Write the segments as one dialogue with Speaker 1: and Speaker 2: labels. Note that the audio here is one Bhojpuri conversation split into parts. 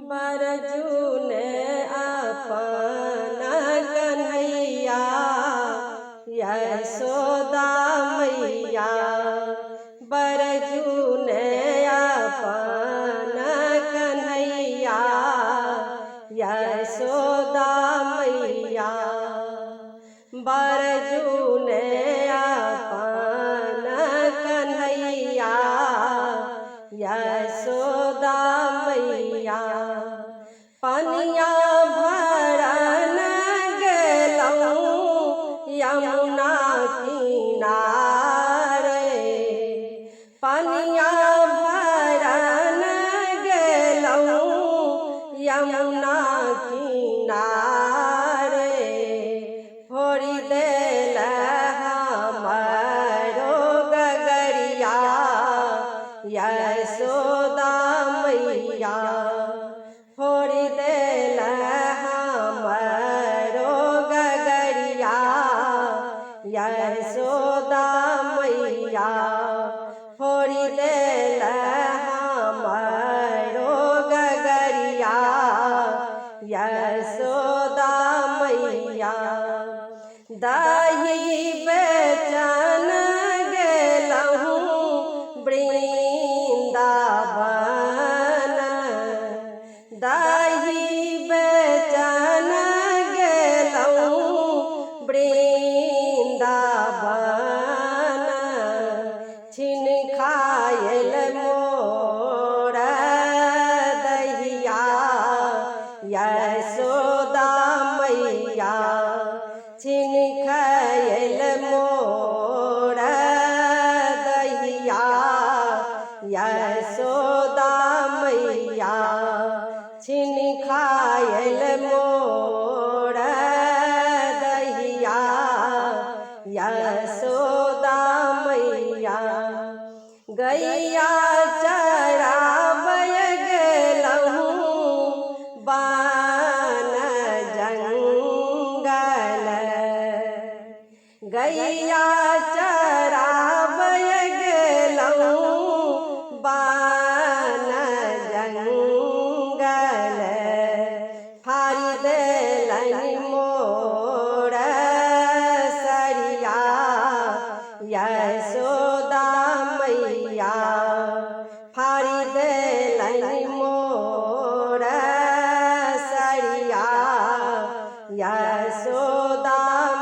Speaker 1: बरजू ने अपना कन्हैया यशोदा मैया। बरजू ने अपना कन्हैया यशोदा मैया। बरजू ने अपना कन्हैया यशोदा मैया। पनिया भरन गेलौं यमुना किनारे। पनिया भरन गेलौं यमुना किनारे। भोरी देल हमरो गगरिया यशोदा मैया। भोरी देल हमरो गगरिया यशोदा मैया। भोरी देल हमरो गगरिया यशोदा मैया। दही बेचन गेलहुँ वृंदावन। दही बेचन गेलहुँ वृंदावन। छिन खायल मोर दहिया यशोदा मैया। छिन खायल मोर दहिया यशोदा मैया। छिन खायल मोर दहिया यशोदा मैया। गैया चराबय गेलहुँ बान जंगल। गैया चराबय गेलहुँ बान जंगल। फाड़ी देलनि मोर सरिया यशोदा मैया। फाड़ी देलनि मोर सरिया यशोदा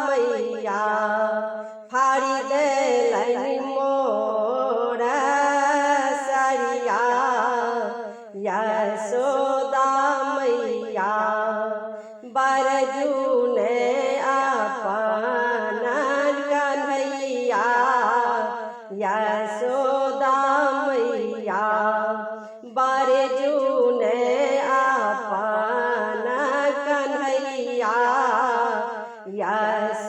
Speaker 1: मैया। फाड़ी देलनि मोर सरिया यशोदा मैया। बरजू ने अपना कन्हैया यशोदा मैया। बरजू ने अपना कन्हैया यशोदा